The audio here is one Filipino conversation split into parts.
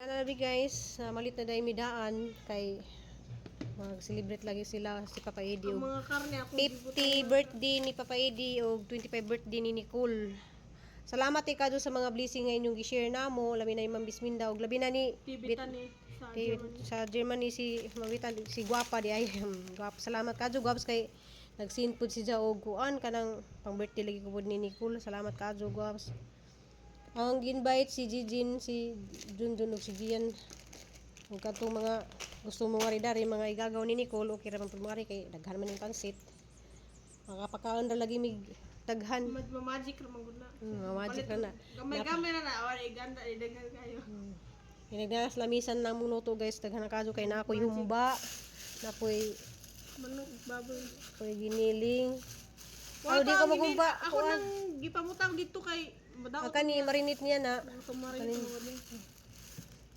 Nabi guys, malit na dahil midaan kay mag-celebrate lagi sila si Papa Eddie Ang og mga karne akong 50 birthday ni Papa Eddie og 25 birthday ni Nicole. Salamat ikado sa mga blessing nga inyong gi-share namo, labi na ni Ma'am Bisminda og labi na ni Tibitan ni sa Germany. sa Germany si Mawita si Guapa di ay guwapa. Salamat kadto guwaps kay nag-send pud siya og kuan kanang pang birthday lagi ko pud ni Nicole. Salamat kadto guwaps. Ang invite si Jijin, si Junjun ug si Gian. Ug katong mga gusto mo dari mga igagaw ni Nicole, okay ra man pud mari kay daghan man yung pansit. Makapakaon ra lagi mig daghan. Magic ra man gud na. Magic ra na. Gamay-gamay na awan iganda daghan kayo. Pinagdanas lamisan na mo to guys, daghan na kaso kay na ako'y humba, na ako'y Manok baboy. giniling. Wala Di ko magumba. Ako nang gipamutang dito kay madaot. Kani marinit niya na. Kumarin ko ni.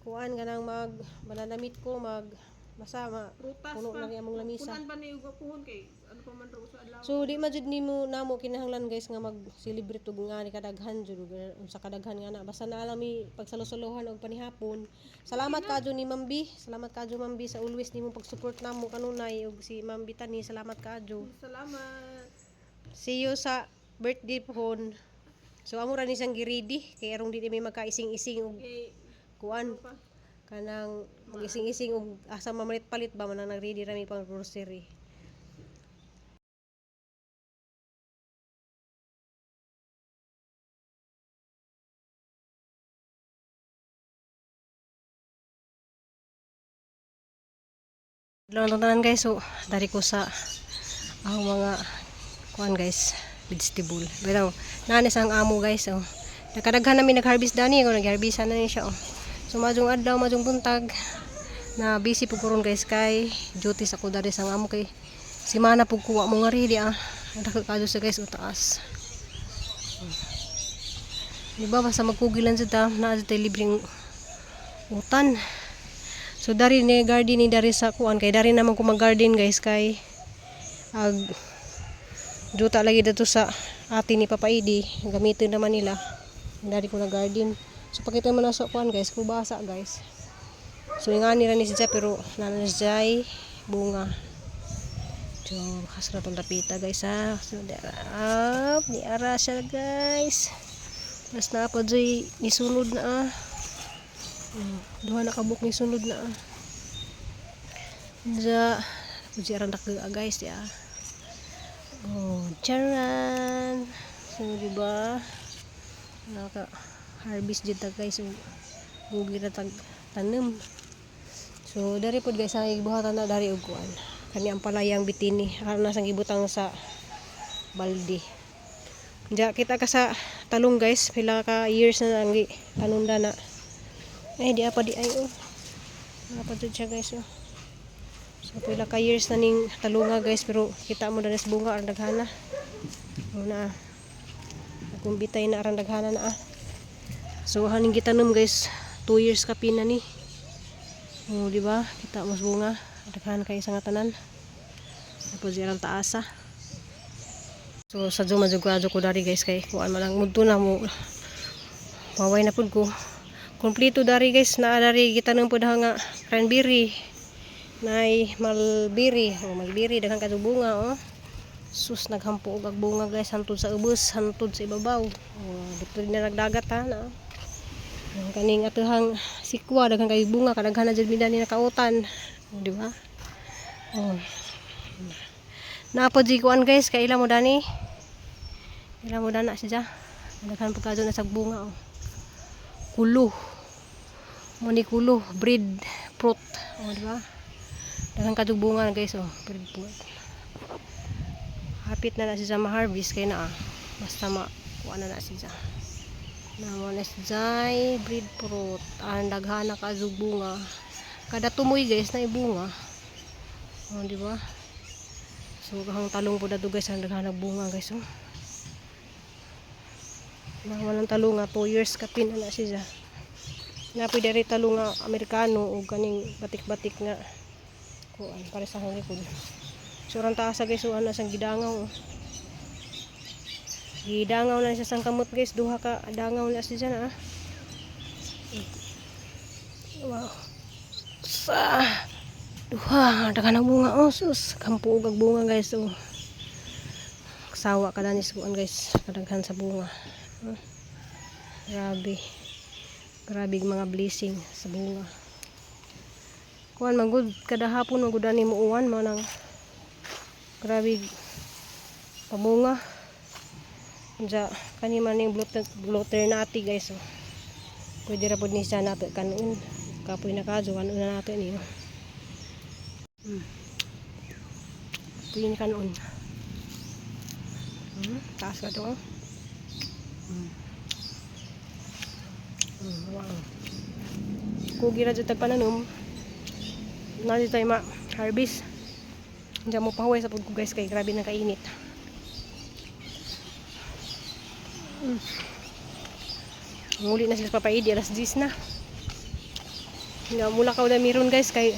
Kuan ganang mag mananamit ko mag masama Prutas puno pa. na ri among lamisa. Kunan ba ni uga puhon kay ano pa man ro sa adlaw. So di man jud nimo namo kinahanglan guys nga mag-celebrate og nga ni kadaghan jud unsa kadaghan nga na basta na alam mi pagsalusuluhan og panihapon. Salamat kadto ni Mambi. Salamat kadto Mambi sa always nimo pag-support namo kanunay og si Ma'am Bitani. Salamat kadto. Salamat. See you sa birthday pohon. So amo ra ni siyang gi-ready kay arong di may magkaising-ising og Kay kuan pa. kanang magising-ising og asa mamalit-palit ba man ang nag-ready ra mi pang grocery. Hello tanan guys, so dari ko sa ang mga kuan guys, vegetable. Pero nanis ang amo guys, oh. Nakadaghan namin nag-harvest dani, ko nag-harvest na ni siya, oh. So majong adlaw, majong buntag na busy pug karon guys kay duty sa ko dari sang amo kay si mana pug kuha mo nga ready ah. Dako kadto sa guys utaas. Di ba basta magkugilan sa ta na sa libreng utan. So dari ni garden ni dari sa kuan kay dari naman ko mag-garden guys kay ag duta lagi dito sa ati ni Papa Eddie, gamitin naman nila. Dari ko na garden. So pakita mo na sa kuan guys, kubasa guys. So ingani ra ni siya pero nanasjay bunga. So hasra tong tapita guys ha. So di ara siya guys. Mas na pa joy ni sunod na ah. Duha na kabuk ni sunod na ah. Ja ujiran dak guys ya. Oh, charan. So diba? Naka harvest jud ta guys. Gugi na tag tanem. So dari pud guys ang ibuhatan na dari og kuan. Kani ang palayang bitini aron na sang ibutang sa balde. Ja kita ka sa talong guys, pila ka years na ang tanunda na. Ay di apa di ay oh. Napadud siya guys oh. So pila ka years na ning talunga guys pero kita mo na sa bunga aron daghana. Una. Kumbitay na aron daghana na ah. So haning gitanom guys 2 years ka pina ni. Oh di ba? Kita mo bunga daghana kay sa tanan. Tapos irang taasa. So sa jud ko dari guys kay kuan man ang mudto na mo. Maway na pud ko. Kompleto dari guys na dari gitanom pud nga cranberry. Nay mulberry, oh mulberry daghang kadto bunga oh. Sus naghampo og bunga guys hantod sa ubos, hantod sa ibabaw. Oh dito na nagdagat ha na. Kaning atuhang sikwa daghang kay bunga kadaghan na jud mindan ni nakautan. Oh, di ba? Oh. Napod ji kuan guys kay ila mo dani. Ila mo dana siya. Daghan pud kadto na sa bunga oh. Kulo. Muni kulo, breed fruit. Oh, di ba? Daghang kadto bunga guys oh, breed fruit. Hapit na siya ma-harvest kay na ah. Basta kuan na siya. Na mo na siya breed fruit. Ang daghan na kadto bunga. Kada tumoy guys na ibunga. Oh, di ba? So kahang talong pud ato guys ang daghan bunga guys oh. Naman ang talong nga 2 years kapin na siya. Napoy diri talong nga Amerikano o kaning batik-batik nga kuan para sa likod. So ran taas guys so ana sang gidangaw. Gidangaw na siya sang kamot guys, duha ka dangaw na siya na ah. Wow. Sa duha, daghan ang bunga. Oh, sus. Kampuog ang bunga, guys. Oh. Sawa ka na ni sukuan, guys. Kadaghan sa bunga. Oh. Grabe. Grabe mga blessing sa bunga. Kuan magud kada hapon magud ani mo uwan mo nang grabe pabunga. Ja kani man ning blotter nati, guys. Oh. Pwede ra pud ni siya nato kanon. Kapoy na kadyo ano na nato niyo. Pwede kanon. Taas ka to. Wow. Kugi ra jud tag pananom. Na di tayo ma-harvest. Diyan mo pahuway sa pud ko, guys, kay grabe na kainit. Muli na sila papaidi, alas 10 na. Nga mula ka na meron, guys, kay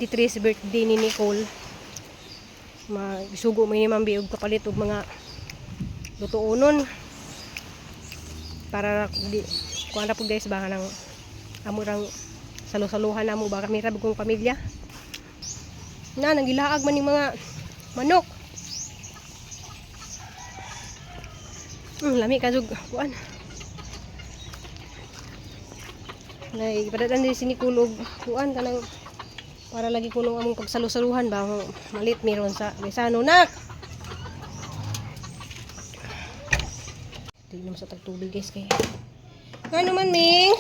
53 birthday ni Nicole. Masugo mo ni Mambi og kapalit og mga lutuonon. Para di kuan ra pud, guys, baka nang amurang salusaluhan na mo, baka may rabog kong pamilya na nagilaag man yung mga manok. Lami ka jug kuan na ipadadaan din sinikulog kuan kanang para lagi kuno among pagsalusaluhan ba malit meron sa Besano nak. Tignan sa tagtubig, guys, kay ano man, Ming?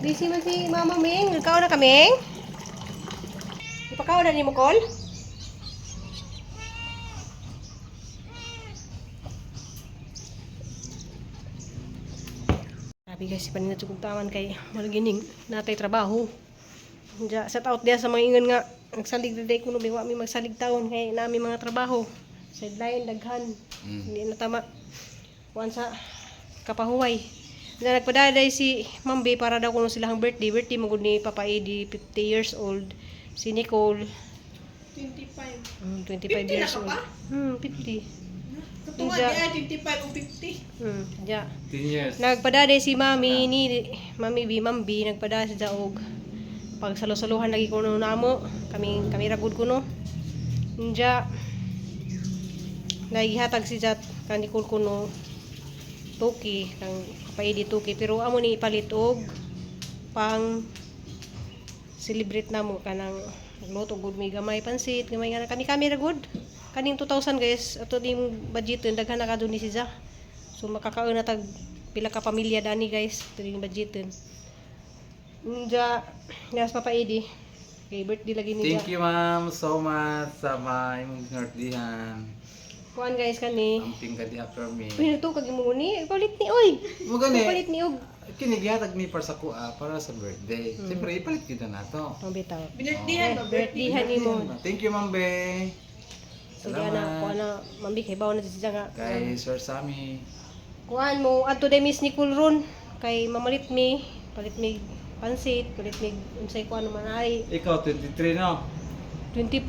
Busy man si Mama Ming. Nagkao na kami? Ipakaw na ni mo, Col? Sabi, guys, si Panina Tsukog taman kay malagining natay trabaho. Set out dia sa mga ingon nga nagsalig na day kuno biwa mi magsalig taon kay nami mga trabaho. Sideline daghan. Hindi na tama. Kuan sa kapahuway. Na nagpadaday si Mambi para daw kuno silang birthday magud ni Papa Eddie, 50 years old. Si Nicole 25. 25 50 years na ka old. pa? 50. Katungad niya 25 o 50. Ja. 10 years. Nagpadaday si Mami ni Mambi nagpadaday sa og pag salusaluhan lagi kuno namo. Kami ragud kuno. Ja. Nagihatag si Jat kan Nicole kuno tuki kang paidi tuki pero amo ni ipalit og pang celebrate namo kanang nagluto gud may gamay pansit gamay nga kami ra gud kaning 2000, guys, ato ning budget daghan na kadto ni siya so makakaon na tag pila ka pamilya dani, guys, ning budget ja yes Papa Eddie kay birthday lagi ni Thank you, ma'am, so much sa imong birthdayhan. kuan, guys, kani Amping ka diha for me. uy to kag imo ni palit ni oy Mo gani. palit ni og Kini gihatag mi para sa kuha para sa birthday. Siyempre ipalit kita na to. ang bitaw Binirdihan ba? birthday nimo Thank you, Ma'am Be. sige na kuan na Mambi kay bawo na siya nga Kay Sir Sammy. kuan mo adto day Miss Nicole ron kay mamalit mi palit mi pansit palit mi unsay kuan man ay Ikaw 23 no? 25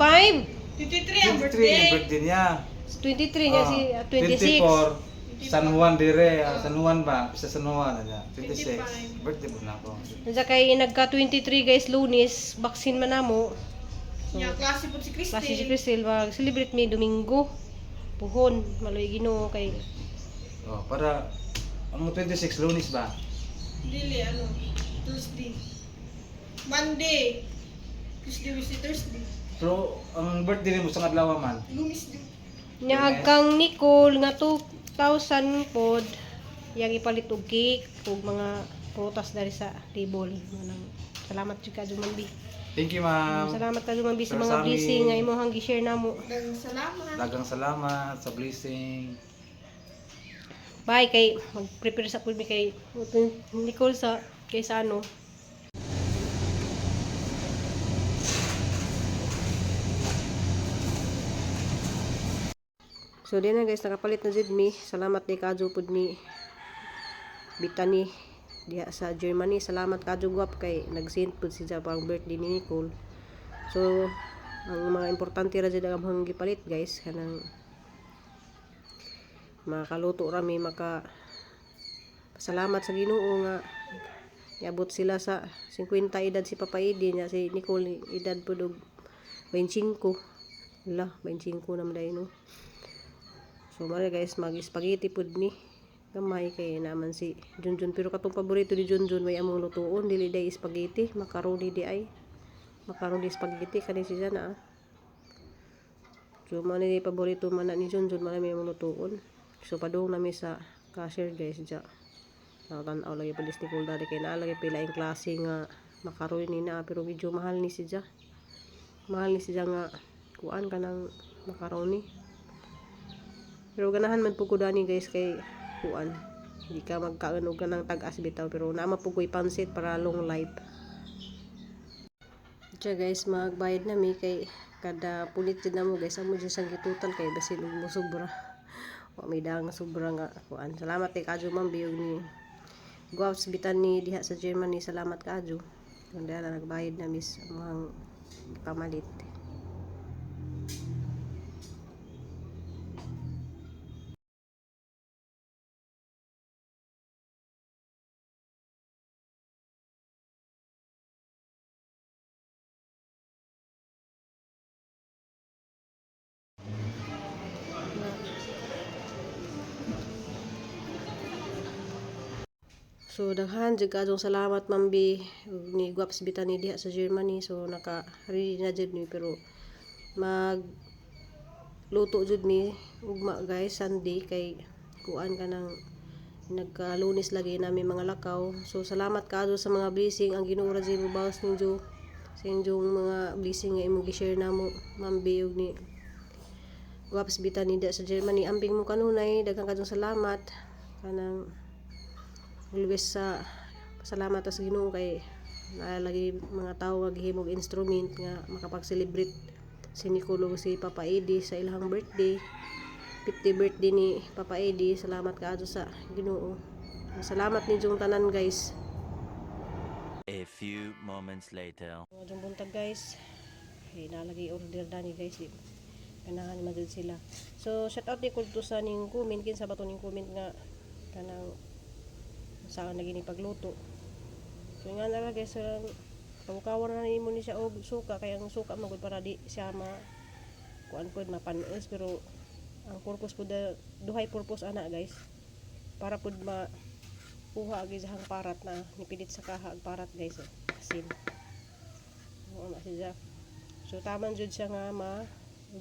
23 ang 23 birthday. ang birthday niya. 23 niya si 26 24 San Juan dire, San Juan ba? Sa San Juan na 26. 25. Birthday mo na ako. Nandiyan kay nagka 23, guys, Lunes vaccine man namo Nya klase po si klase si Christine. Crystal wag celebrate mi Domingo puhon maloy Ginoo kay Oh, para ang 26 Lunes ba? Dili ano, Thursday. Monday. Tuesday, Wednesday, Thursday. Pero ang birthday mo sa adlaw man. Lunes din. niya kang Nicole nga 2,000 pod yang ipalit og cake ug mga prutas dari sa table manang salamat jud ka Jumambi. Thank you, ma'am. Salamat ka Jumambi sa Sir mga Sammy. blessing nga imong gi-share namo. Daghang salamat. Dagang salamat sa blessing. Bye kay mag-prepare sa pud mi kay Nicole sa kay sa ano. So din na, guys, nakapalit na jud mi. Salamat ni kadyo pud ni Bitani diha sa Germany. Salamat kadyo guwap kay nag-send pud siya pang birthday ni Nicole. So ang mga importante ra jud ang among gipalit, guys, kanang makaluto rami maka salamat sa Ginoo nga Niabot sila sa 50 edad si Papa Edi niya si Nicole edad po dog 25. Wala, 25 naman dahil no. So mara guys, mag-spaghetti pud ni. Gamay kay naman si Junjun. Pero katong paborito ni Junjun may among lutuon. Dili day spaghetti. Macaroni di ay. Macaroni spaghetti. Kani siya na. So man ni paborito man na ni Junjun. Man may among lutuon. So padung nami sa cashier guys. Diya. Nakatanaw lagi pa ni Nicole dali. Kaya naalagay pila yung klase nga macaroni na. Pero medyo mahal ni siya. Mahal ni siya nga kuan ka ng macaroni. Pero ganahan man po ko dani guys kay kuan. Hindi ka magkaanog ka ng tag-as bitaw. Pero naama po ko'y pansit para long life. Diya guys, magbayad na mi kay kada pulit dyan na mo guys. Amo dyan sang gitutan kay basin mo sobra. O may dang sobra nga kuan. Salamat kay Kadyo ma'am biyog ni Guaps bitan ni diha sa Germany. Salamat Kadyo. Kanda na nagbayad na mis mga pamalit. So daghan jud kadtong salamat mambi ni Guaps bitan ni diha sa Germany. So naka ready na jud ni pero mag luto jud mi ugma guys Sunday kay kuan ka ng nagka-Lunes lagi namin mga lakaw. So salamat kadto sa mga blessing ang Ginoo ra jud mobawas ninyo sa inyong mga blessing nga imong gi-share namo mambi ug ni Guaps bitan ni diha sa Germany. Amping mo kanunay daghang kadtong salamat kanang always sa salamat sa Ginoo kay lagi mga tao nga gihimog instrument nga makapag-celebrate si Nicole si Papa Edi sa ilang birthday 50th birthday ni Papa Edi. Salamat kaadto sa Ginoo. Salamat ninyong tanan guys. A few moments later. Mga buntag guys. Hey, nalagi order dani guys. Kanahan man jud sila. So shout out ni kulto sa ning comment kinsa bato ning comment nga kanang saan lagi ni pagluto. So nga na guys, kawawan na nimo ni siya og suka kay ang suka magud para di siya kuan pud mapanis pero ang purpose pud duhay purpose ana guys. Para pud kuha gyud sa parat na nipilit sa kaha ang parat guys. Asin. Oo na siya. So taman jud siya nga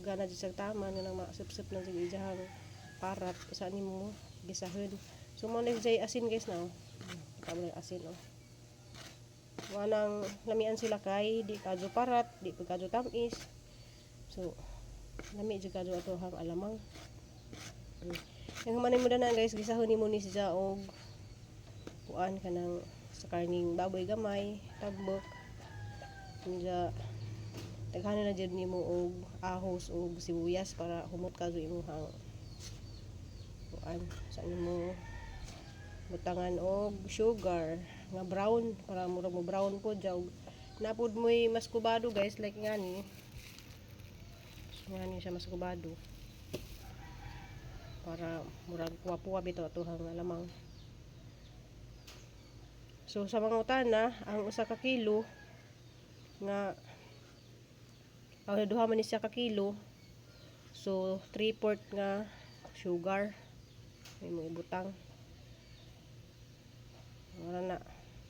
gana jud sa taman nga masupsup na jud ijahang parat sa nimo gisahon. So mo na jay asin guys na. Tama na asin oh. Wanang lamian sila kay di kadyo parat, di kadyo tamis. So lami jud kadyo ato hang alamang. Yung manay mo na guys, gisahon nimo ni siya og kuan kanang sa karning baboy gamay, tagbok. Niya daghanon na jud nimo og ahos og sibuyas para humot kadyo imong kuan sa nimo butangan og sugar nga brown para murag mo brown po jaw napud mo'y mas kubado guys like ngani siya mas kubado para murag puwa-puwa bitaw atuhang alamang. So sa mga utana ang usa ka kilo nga duha man ni siya ka kilo so 3/4 nga sugar may mo ibutang wala na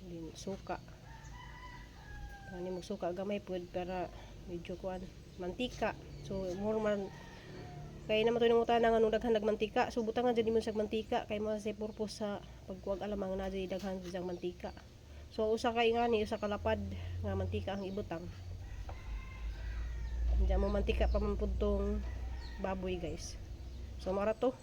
din suka ani mo suka gamay pud para medyo kuan mantika so more man kay naman to nang utana nga nung daghan mantika so butangan jud nimo sa mantika kay mo sa purpose sa pagkuwag alamang na jud daghan sa mantika so usa ka ingani usa ka lapad nga mantika ang ibutang diyan mo mantika pa man pud tong baboy guys so mara to